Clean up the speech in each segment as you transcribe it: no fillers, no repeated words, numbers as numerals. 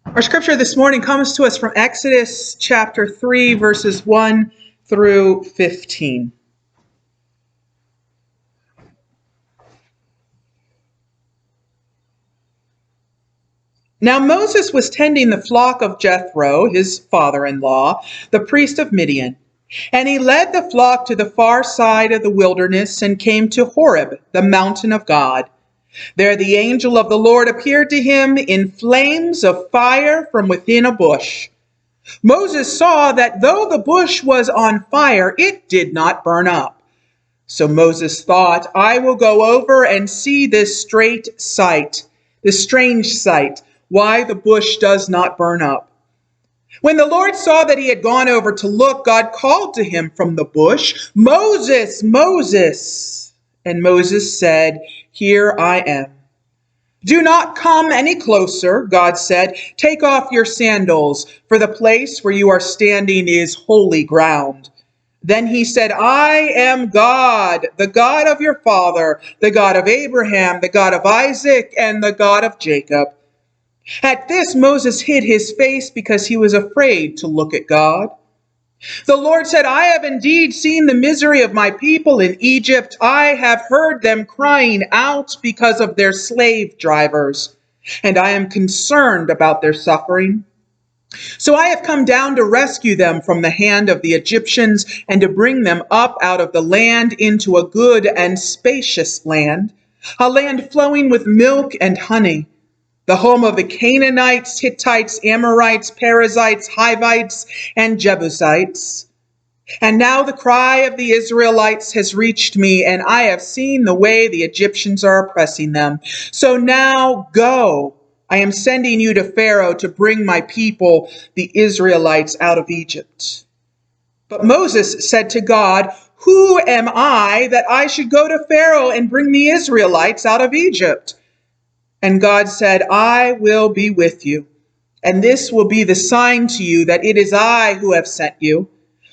Our scripture this morning comes to us from Exodus chapter 3, verses 1 through 15. Now Moses was tending the flock of Jethro, his father-in-law, the priest of Midian. And he led the flock to the far side of the wilderness and came to Horeb, the mountain of God. There the angel of the Lord appeared to him in flames of fire from within a bush. Moses saw that though the bush was on fire, it did not burn up. So Moses thought, I will go over and see this strange sight, why the bush does not burn up. When the Lord saw that he had gone over to look, God called to him from the bush, Moses, Moses. And Moses said, Here I am. Do not come any closer, God said. Take off your sandals, for the place where you are standing is holy ground. Then he said, I am God, the God of your father, the God of Abraham, the God of Isaac, and the God of Jacob. At this, Moses hid his face because he was afraid to look at God. The Lord said, I have indeed seen the misery of my people in Egypt. I have heard them crying out because of their slave drivers, and I am concerned about their suffering. So I have come down to rescue them from the hand of the Egyptians and to bring them up out of the land into a good and spacious land, a land flowing with milk and honey, the home of the Canaanites, Hittites, Amorites, Perizzites, Hivites, and Jebusites. And now the cry of the Israelites has reached me, and I have seen the way the Egyptians are oppressing them. So now go. I am sending you to Pharaoh to bring my people, the Israelites, out of Egypt. But Moses said to God, Who am I that I should go to Pharaoh and bring the Israelites out of Egypt? And God said, I will be with you, and this will be the sign to you that it is I who have sent you.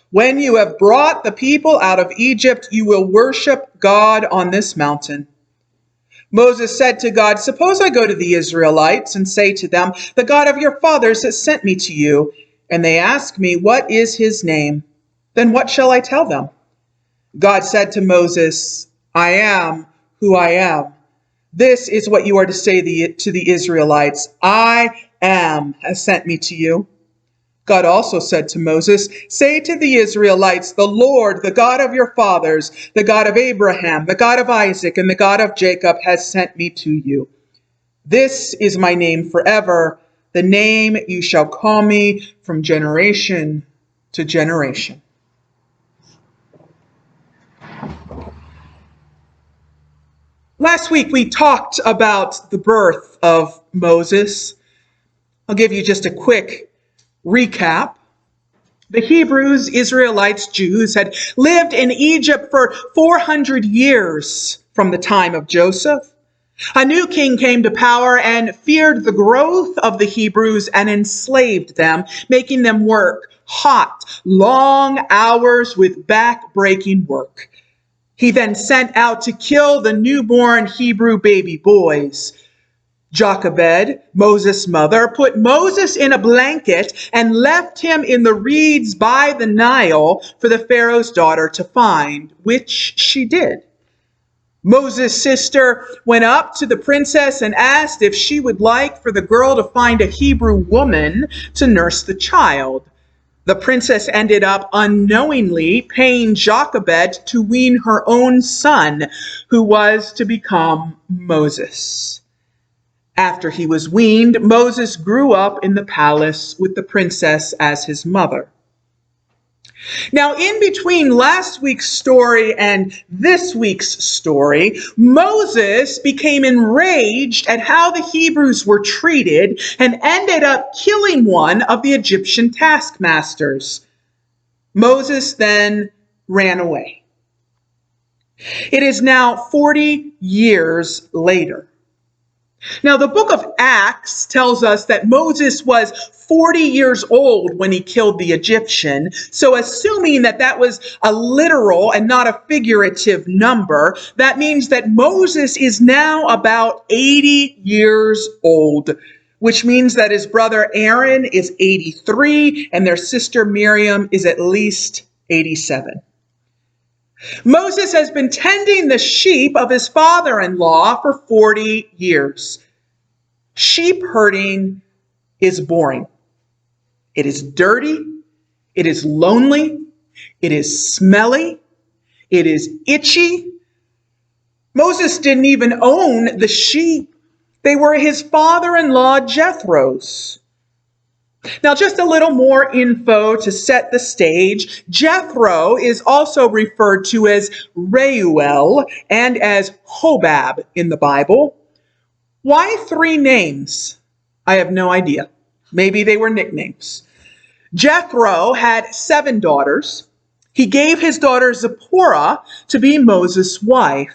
When you have brought the people out of Egypt, you will worship God on this mountain. Moses said to God, Suppose I go to the Israelites and say to them, The God of your fathers has sent me to you, and they ask me, What is his name? Then what shall I tell them? God said to Moses, I am who I am. This is what you are to say to the Israelites, I am has sent me to you. God also said to Moses, Say to the Israelites, the Lord, the God of your fathers, the God of Abraham, the God of Isaac, and the God of Jacob has sent me to you. This is my name forever, the name you shall call me from generation to generation. Last week, we talked about the birth of Moses. I'll give you just a quick recap. The Hebrews, Israelites, Jews had lived in Egypt for 400 years from the time of Joseph. A new king came to power and feared the growth of the Hebrews and enslaved them, making them work hot, long hours with back-breaking work. He then sent out to kill the newborn Hebrew baby boys. Jochebed, Moses' mother, put Moses in a blanket and left him in the reeds by the Nile for the Pharaoh's daughter to find, which she did. Moses' sister went up to the princess and asked if she would like for the girl to find a Hebrew woman to nurse the child. The princess ended up unknowingly paying Jochebed to wean her own son, who was to become Moses. After he was weaned, Moses grew up in the palace with the princess as his mother. Now, in between last week's story and this week's story, Moses became enraged at how the Hebrews were treated and ended up killing one of the Egyptian taskmasters. Moses then ran away. It is now 40 years later. Now, the book of Acts tells us that Moses was 40 years old when he killed the Egyptian. So assuming that that was a literal and not a figurative number, that means that Moses is now about 80 years old which means that his brother Aaron is 83 and their sister Miriam is at least 87. Moses has been tending the sheep of his father-in-law for 40 years. Sheep herding is boring. It is dirty. It is lonely. It is smelly. It is itchy. Moses didn't even own the sheep. They were his father-in-law Jethro's. Now, just a little more info to set the stage. Jethro is also referred to as Reuel and as Hobab in the Bible. Why 3 names? I have no idea. Maybe they were nicknames. Jethro had 7 daughters. He gave his daughter Zipporah to be Moses' wife.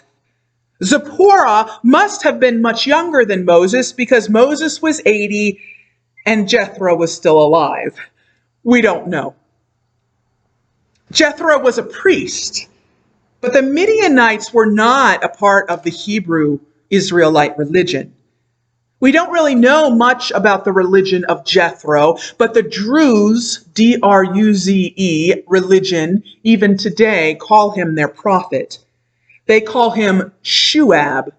Zipporah must have been much younger than Moses because Moses was 80 and Jethro was still alive. We don't know. Jethro was a priest, but the Midianites were not a part of the Hebrew Israelite religion. We don't really know much about the religion of Jethro, but the Druze, D-R-U-Z-E, religion, even today, call him their prophet. They call him Shuab,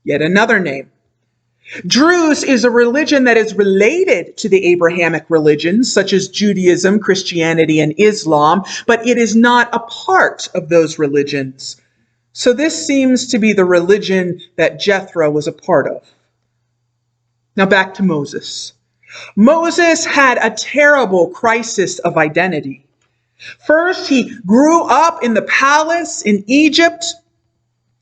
yet another name. Druze is a religion that is related to the Abrahamic religions, such as Judaism, Christianity, and Islam, but it is not a part of those religions. So this seems to be the religion that Jethro was a part of. Now back to Moses. Moses had a terrible crisis of identity. First, he grew up in the palace in Egypt,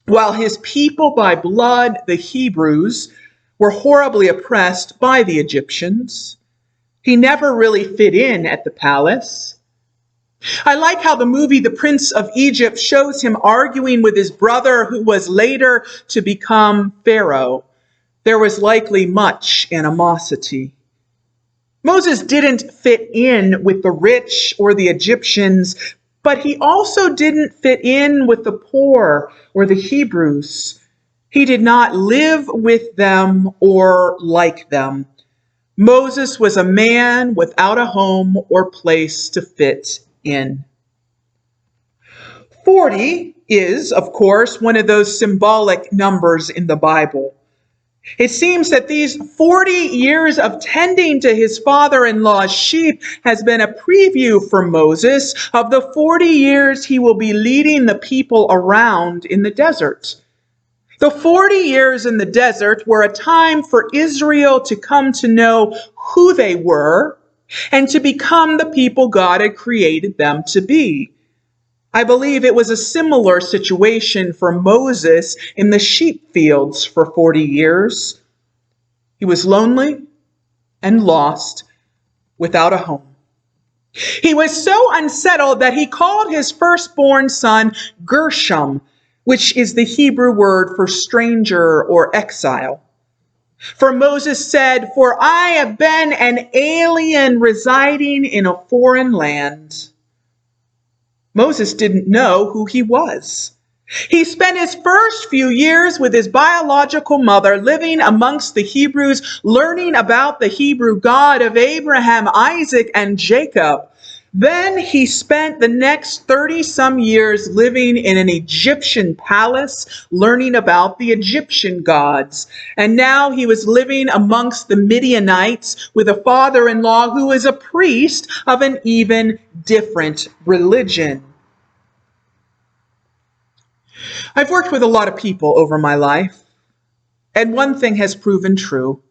while his people by blood, the Hebrews, were horribly oppressed by the Egyptians. He never really fit in at the palace. I like how the movie The Prince of Egypt shows him arguing with his brother who was later to become Pharaoh. There was likely much animosity. Moses didn't fit in with the rich or the Egyptians, but he also didn't fit in with the poor or the Hebrews. He did not live with them or like them. Moses was a man without a home or place to fit in. 40 is, of course, one of those symbolic numbers in the Bible. It seems that these 40 years of tending to his father-in-law's sheep has been a preview for Moses of the 40 years he will be leading the people around in the desert. The 40 years in the desert were a time for Israel to come to know who they were and to become the people God had created them to be. I believe it was a similar situation for Moses in the sheep fields for 40 years. He was lonely and lost, without a home. He was so unsettled that he called his firstborn son Gershom, which is the Hebrew word for stranger or exile. For Moses said, "For I have been an alien residing in a foreign land." Moses didn't know who he was. He spent his first few years with his biological mother, living amongst the Hebrews, learning about the Hebrew God of Abraham, Isaac, and Jacob. Then he spent the next 30-some years living in an Egyptian palace, learning about the Egyptian gods. And now he was living amongst the Midianites with a father-in-law who was a priest of an even different religion. I've worked with a lot of people over my life, and one thing has proven true.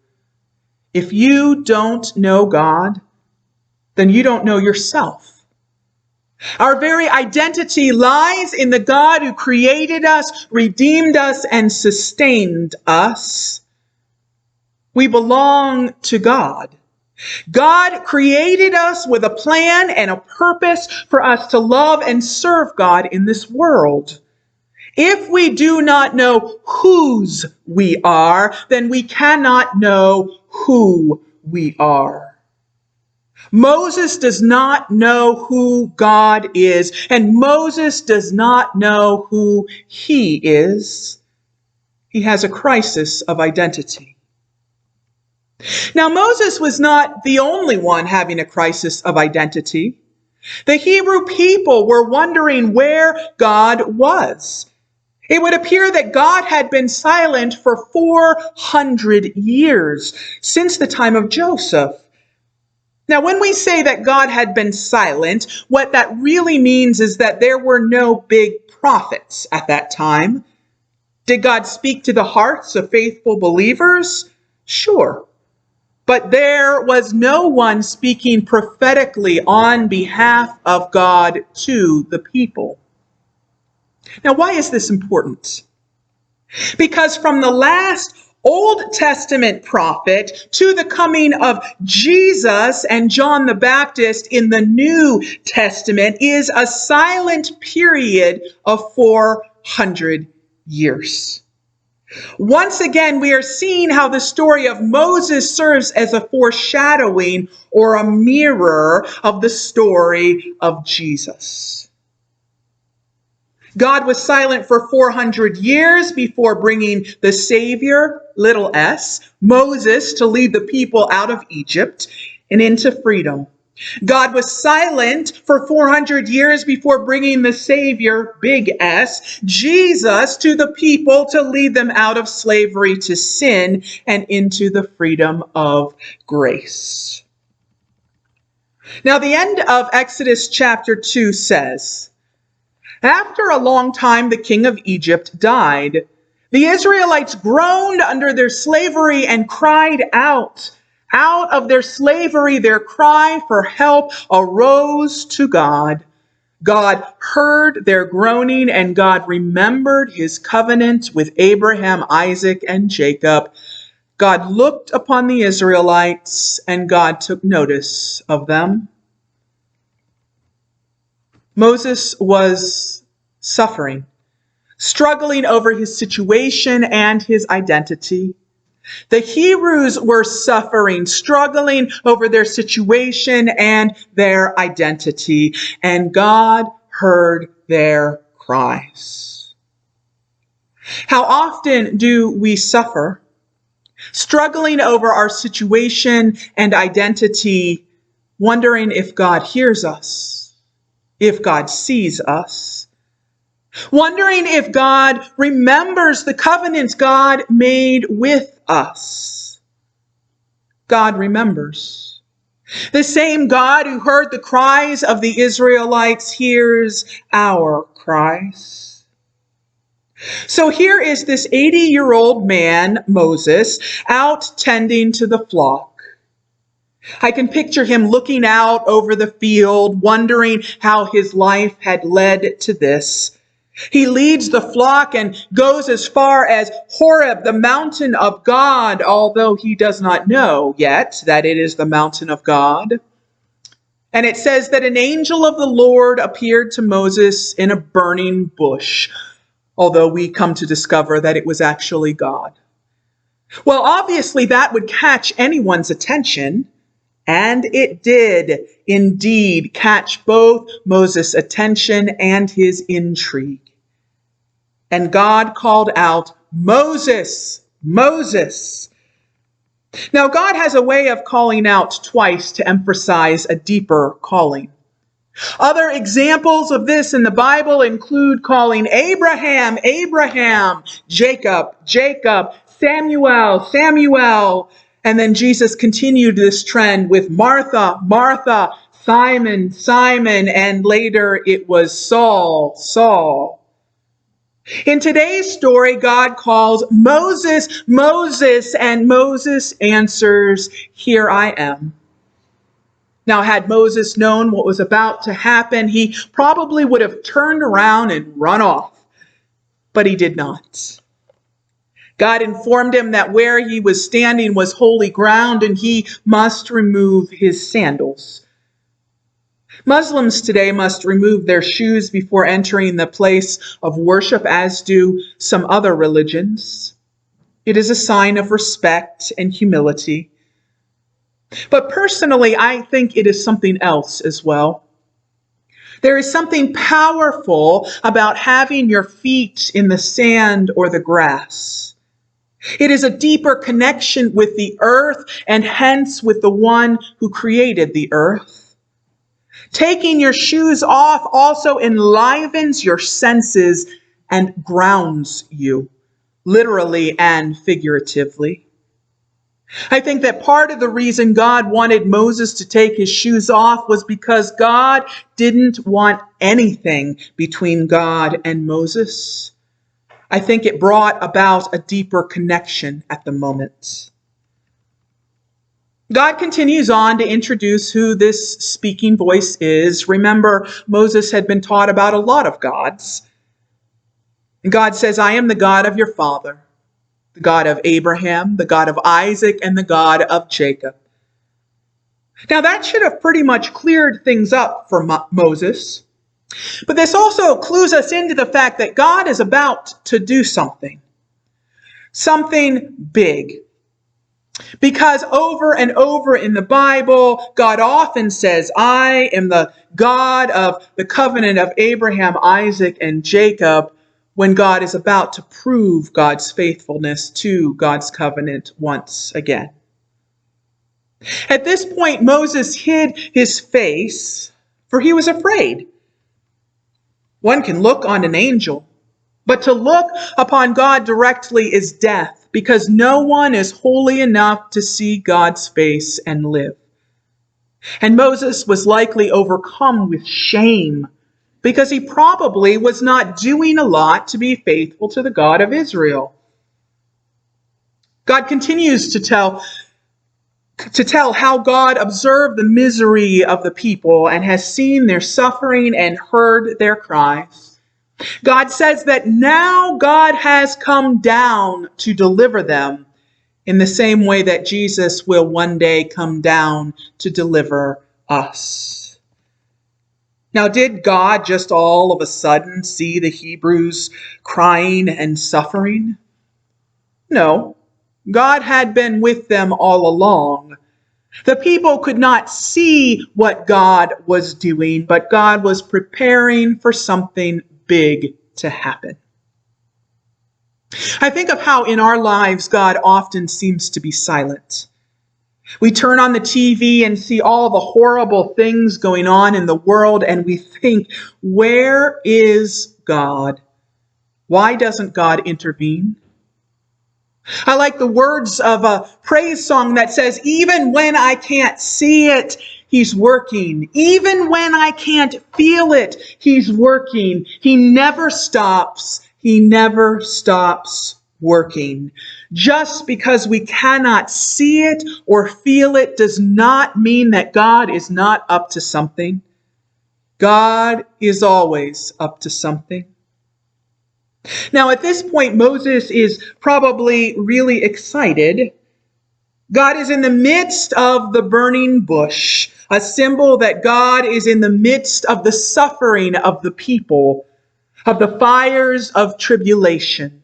If you don't know God, then you don't know yourself. Our very identity lies in the God who created us, redeemed us, and sustained us. We belong to God. God created us with a plan and a purpose for us to love and serve God in this world. If we do not know whose we are, then we cannot know who we are. Moses does not know who God is, and Moses does not know who he is. He has a crisis of identity. Now, Moses was not the only one having a crisis of identity. The Hebrew people were wondering where God was. It would appear that God had been silent for 400 years, since the time of Joseph. Now, when we say that God had been silent, what that really means is that there were no big prophets at that time. Did God speak to the hearts of faithful believers? Sure. But there was no one speaking prophetically on behalf of God to the people. Now, why is this important? Because from the last Old Testament prophet to the coming of Jesus and John the Baptist in the New Testament is a silent period of 400 years. Once again, we are seeing how the story of Moses serves as a foreshadowing or a mirror of the story of Jesus. God was silent for 400 years before bringing the Savior, little s, Moses, to lead the people out of Egypt and into freedom. God was silent for 400 years before bringing the Savior, big S, Jesus, to the people to lead them out of slavery to sin and into the freedom of grace. Now, the end of Exodus chapter 2 says, "After a long time, the king of Egypt died. The Israelites groaned under their slavery and cried out. Out of their slavery, their cry for help arose to God. God heard their groaning, and God remembered his covenant with Abraham, Isaac, and Jacob. God looked upon the Israelites, and God took notice of them." Moses was suffering, struggling over his situation and his identity. The Hebrews were suffering, struggling over their situation and their identity, and God heard their cries. How often do we suffer, struggling over our situation and identity, wondering if God hears us, if God sees us, wondering if God remembers the covenants God made with us? God remembers. The same God who heard the cries of the Israelites hears our cries. So here is this 80-year-old man, Moses, out tending to the flock. I can picture him looking out over the field, wondering how his life had led to this. He leads the flock and goes as far as Horeb, the mountain of God, although he does not know yet that it is the mountain of God. And it says that an angel of the Lord appeared to Moses in a burning bush, although we come to discover that it was actually God. Well, obviously that would catch anyone's attention. And it did indeed catch both Moses' attention and his intrigue. And God called out, "Moses, Moses." Now, God has a way of calling out twice to emphasize a deeper calling. Other examples of this in the Bible include calling Abraham, Abraham, Jacob, Jacob, Samuel, Samuel. And then Jesus continued this trend with Martha, Martha, Simon, Simon, and later it was Saul, Saul. In today's story, God calls Moses, Moses, and Moses answers, "Here I am." Now, had Moses known what was about to happen, he probably would have turned around and run off, but he did not. God informed him that where he was standing was holy ground and he must remove his sandals. Muslims today must remove their shoes before entering the place of worship, as do some other religions. It is a sign of respect and humility. But personally, I think it is something else as well. There is something powerful about having your feet in the sand or the grass. It is a deeper connection with the earth and hence with the one who created the earth. Taking your shoes off also enlivens your senses and grounds you, literally and figuratively. I think that part of the reason God wanted Moses to take his shoes off was because God didn't want anything between God and Moses. I think it brought about a deeper connection at the moment. God continues on to introduce who this speaking voice is. Remember, Moses had been taught about a lot of gods. And God says, I am the God of your father, the God of Abraham, the God of Isaac, and the God of Jacob. Now that should have pretty much cleared things up for Moses. But this also clues us into the fact that God is about to do something big. Because over and over in the Bible, God often says, I am the God of the covenant of Abraham, Isaac, and Jacob, when God is about to prove God's faithfulness to God's covenant once again. At this point, Moses hid his face, for he was afraid. One can look on an angel, but to look upon God directly is death, because no one is holy enough to see God's face and live. And Moses was likely overcome with shame, because he probably was not doing a lot to be faithful to the God of Israel. God continues to tell how God observed the misery of the people and has seen their suffering and heard their cries. God says that now God has come down to deliver them in the same way that Jesus will one day come down to deliver us. Now, did God just all of a sudden see the Hebrews crying and suffering? No. God had been with them all along. The people could not see what God was doing, but God was preparing for something big to happen. I think of how in our lives God often seems to be silent. We turn on the TV and see all the horrible things going on in the world, and we think, where is God? Why doesn't God intervene? I like the words of a praise song that says, even when I can't see it, He's working. Even when I can't feel it, He's working. He never stops. He never stops working. Just because we cannot see it or feel it does not mean that God is not up to something. God is always up to something. Now, at this point, Moses is probably really excited. God is in the midst of the burning bush, a symbol that God is in the midst of the suffering of the people, of the fires of tribulation.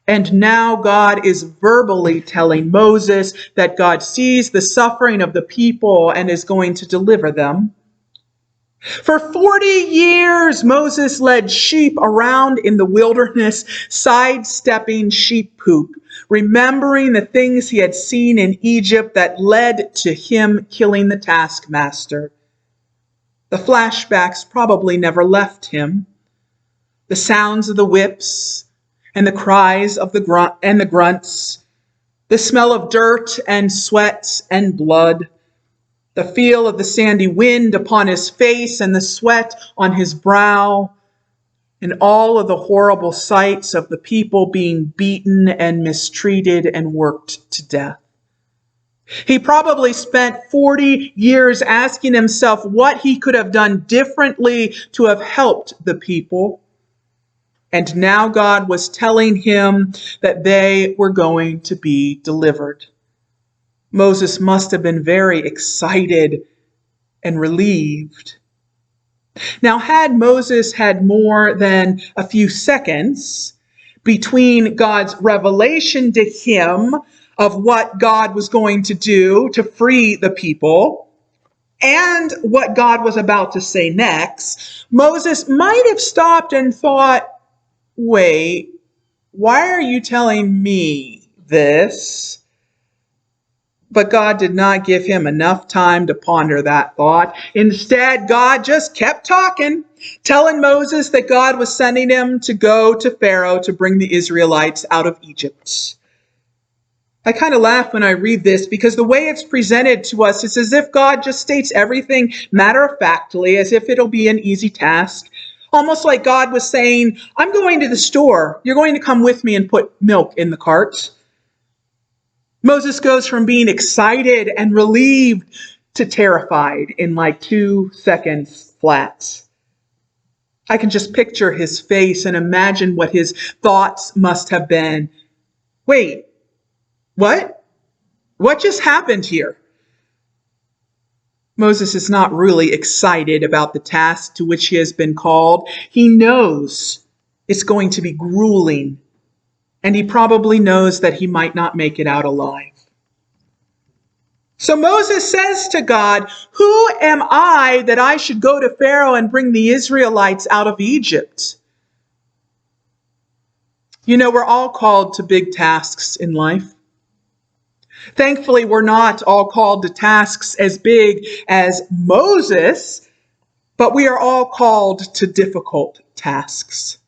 And now God is verbally telling Moses that God sees the suffering of the people and is going to deliver them. For 40 years, Moses led sheep around in the wilderness, sidestepping sheep poop, remembering the things he had seen in Egypt that led to him killing the taskmaster. The flashbacks probably never left him. The sounds of the whips and the cries of the grunts, the smell of dirt and sweat and blood, the feel of the sandy wind upon his face and the sweat on his brow, and all of the horrible sights of the people being beaten and mistreated and worked to death. He probably spent 40 years asking himself what he could have done differently to have helped the people. And now God was telling him that they were going to be delivered. Moses must have been very excited and relieved. Now, had Moses had more than a few seconds between God's revelation to him of what God was going to do to free the people and what God was about to say next, Moses might have stopped and thought, wait, why are you telling me this. But God did not give him enough time to ponder that thought. Instead, God just kept talking, telling Moses that God was sending him to go to Pharaoh to bring the Israelites out of Egypt. I kind of laugh when I read this because the way it's presented to us is as if God just states everything matter-of-factly, as if it'll be an easy task. Almost like God was saying, I'm going to the store. You're going to come with me and put milk in the cart. Moses goes from being excited and relieved to terrified in like 2 seconds flat. I can just picture his face and imagine what his thoughts must have been. Wait, what? What just happened here? Moses is not really excited about the task to which he has been called. He knows it's going to be grueling. And he probably knows that he might not make it out alive. So Moses says to God, who am I that I should go to Pharaoh and bring the Israelites out of Egypt? You know, we're all called to big tasks in life. Thankfully, we're not all called to tasks as big as Moses, but we are all called to difficult tasks.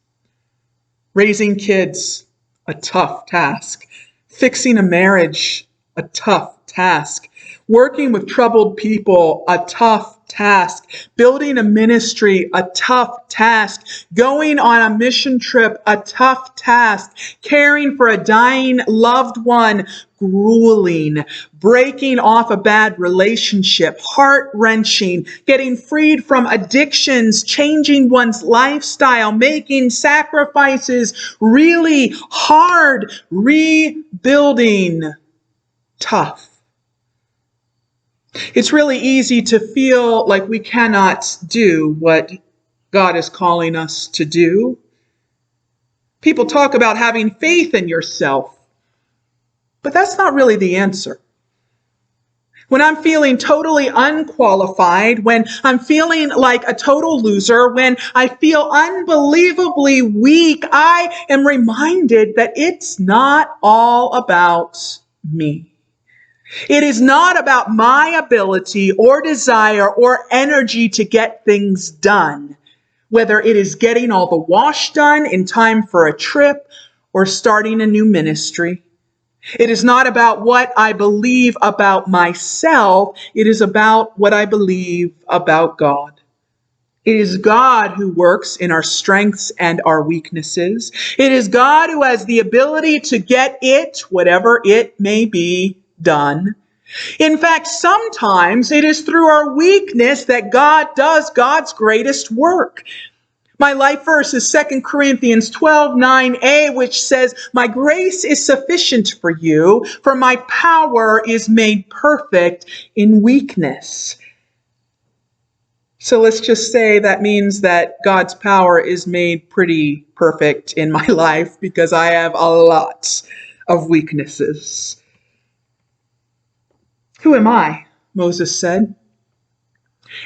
Raising kids, a tough task. Fixing a marriage, a tough task. Working with troubled people, a tough task. Building a ministry, a tough task. Going on a mission trip, a tough task. Caring for a dying loved one, grueling. Breaking off a bad relationship, heart-wrenching. Getting freed from addictions, changing one's lifestyle, making sacrifices, really hard, rebuilding, tough. It's really easy to feel like we cannot do what God is calling us to do. People talk about having faith in yourself, but that's not really the answer. When I'm feeling totally unqualified, when I'm feeling like a total loser, when I feel unbelievably weak, I am reminded that it's not all about me. It is not about my ability or desire or energy to get things done, whether it is getting all the wash done in time for a trip or starting a new ministry. It is not about what I believe about myself. It is about what I believe about God. It is God who works in our strengths and our weaknesses. It is God who has the ability to get it, whatever it may be, done. In fact, sometimes it is through our weakness that God does God's greatest work. My life verse is 2 Corinthians 12:9a, which says, my grace is sufficient for you, for my power is made perfect in weakness. So let's just say that means that God's power is made pretty perfect in my life because I have a lot of weaknesses. Who am I? Moses said.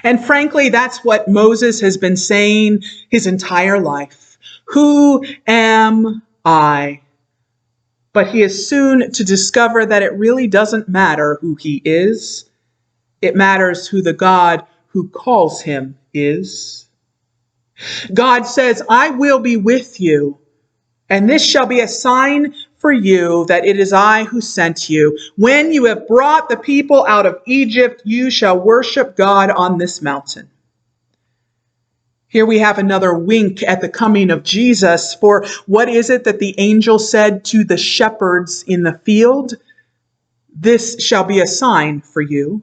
And frankly, that's what Moses has been saying his entire life. Who am I? But he is soon to discover that it really doesn't matter who he is. It matters who the God who calls him is. God says, I will be with you, and this shall be a sign for you that it is I who sent you. When you have brought the people out of Egypt, you shall worship God on this mountain. Here we have another wink at the coming of Jesus. For what is it that the angel said to the shepherds in the field? This shall be a sign for you.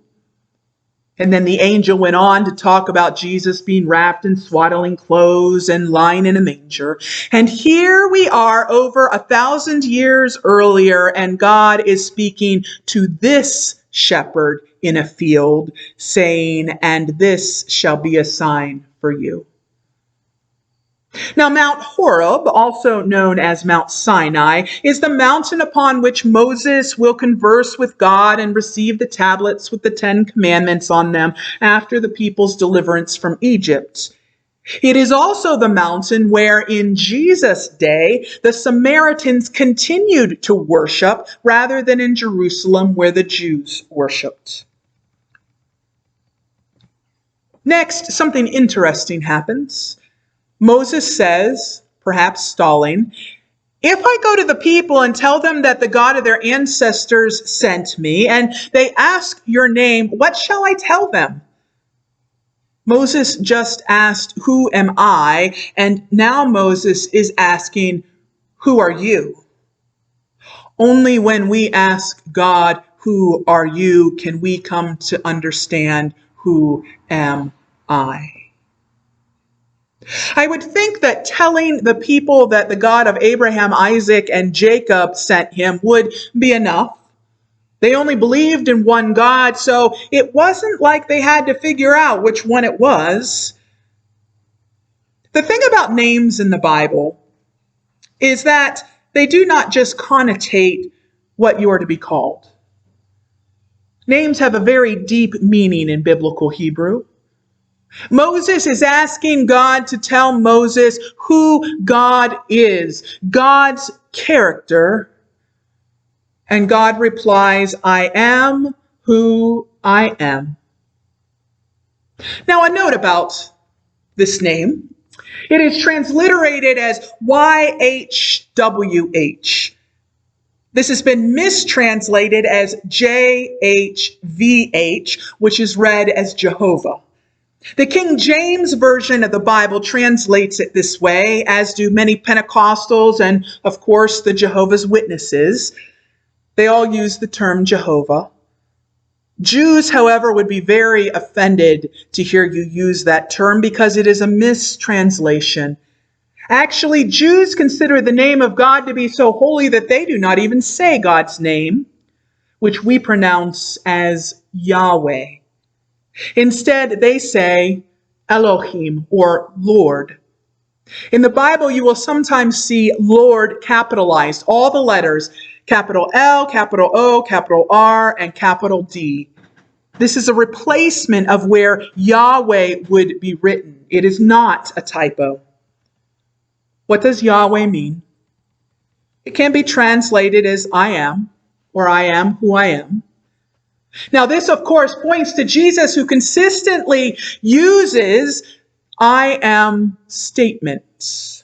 And then the angel went on to talk about Jesus being wrapped in swaddling clothes and lying in a manger. And here we are over 1,000 years earlier, and God is speaking to this shepherd in a field, saying, and this shall be a sign for you. Now, Mount Horeb, also known as Mount Sinai, is the mountain upon which Moses will converse with God and receive the tablets with the 10 Commandments on them after the people's deliverance from Egypt. It is also the mountain where in Jesus' day the Samaritans continued to worship rather than in Jerusalem where the Jews worshiped. Next, something interesting happens. Moses says, perhaps stalling, "If I go to the people and tell them that the God of their ancestors sent me, and they ask your name, what shall I tell them?" Moses just asked, "Who am I?" And now Moses is asking, "Who are you?" Only when we ask God, "Who are you?" can we come to understand, "Who am I?" I would think that telling the people that the God of Abraham, Isaac, and Jacob sent him would be enough. They only believed in one God, so it wasn't like they had to figure out which one it was. The thing about names in the Bible is that they do not just connotate what you are to be called. Names have a very deep meaning in biblical Hebrew. Moses is asking God to tell Moses who God is, God's character. And God replies, "I am who I am." Now, a note about this name. It is transliterated as YHWH. This has been mistranslated as JHVH, which is read as Jehovah. The King James Version of the Bible translates it this way, as do many Pentecostals and, of course, the Jehovah's Witnesses. They all use the term Jehovah. Jews, however, would be very offended to hear you use that term because it is a mistranslation. Actually, Jews consider the name of God to be so holy that they do not even say God's name, which we pronounce as Yahweh. Instead, they say Elohim, or Lord. In the Bible, you will sometimes see Lord capitalized, all the letters, capital L, capital O, capital R, and capital D. This is a replacement of where Yahweh would be written. It is not a typo. What does Yahweh mean? It can be translated as I am, or I am who I am. Now, this, of course, points to Jesus, who consistently uses I am statements.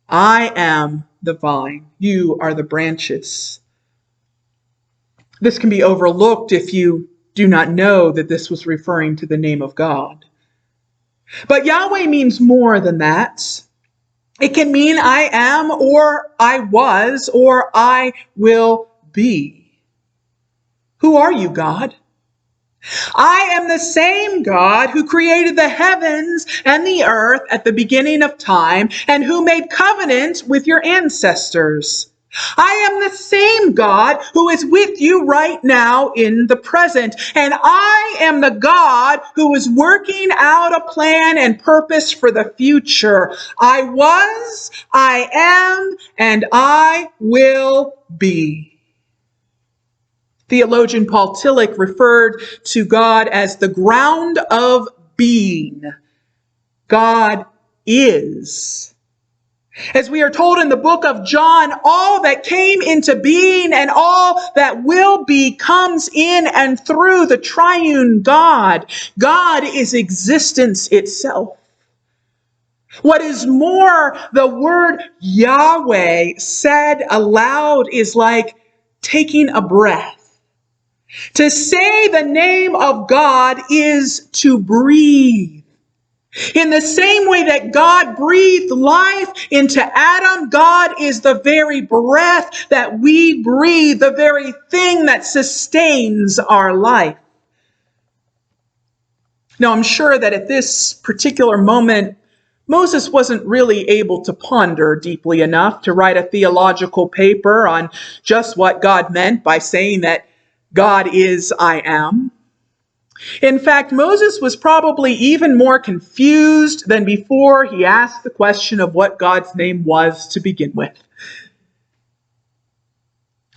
I am the vine. You are the branches. This can be overlooked if you do not know that this was referring to the name of God. But Yahweh means more than that. It can mean I am, or I was, or I will be. Who are you, God? I am the same God who created the heavens and the earth at the beginning of time and who made covenant with your ancestors. I am the same God who is with you right now in the present. And I am the God who is working out a plan and purpose for the future. I was, I am, and I will be. Theologian Paul Tillich referred to God as the ground of being. God is. As we are told in the book of John, all that came into being and all that will be comes in and through the triune God. God is existence itself. What is more, the word Yahweh said aloud is like taking a breath. To say the name of God is to breathe. In the same way that God breathed life into Adam, God is the very breath that we breathe, the very thing that sustains our life. Now, I'm sure that at this particular moment, Moses wasn't really able to ponder deeply enough to write a theological paper on just what God meant by saying that God is I am. In fact, Moses was probably even more confused than before he asked the question of what God's name was to begin with.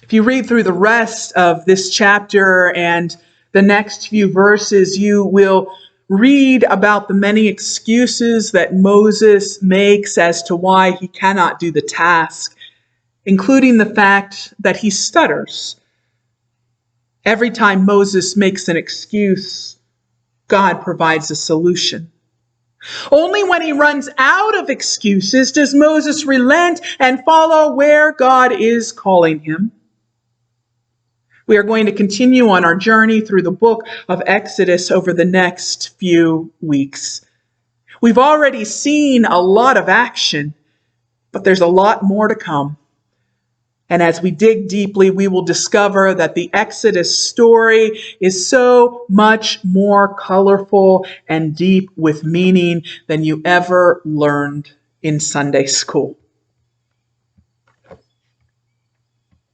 If you read through the rest of this chapter and the next few verses, you will read about the many excuses that Moses makes as to why he cannot do the task, including the fact that he stutters. Every time Moses makes an excuse, God provides a solution. Only when he runs out of excuses does Moses relent and follow where God is calling him. We are going to continue on our journey through the book of Exodus over the next few weeks. We've already seen a lot of action, but there's a lot more to come. And as we dig deeply, we will discover that the Exodus story is so much more colorful and deep with meaning than you ever learned in Sunday school.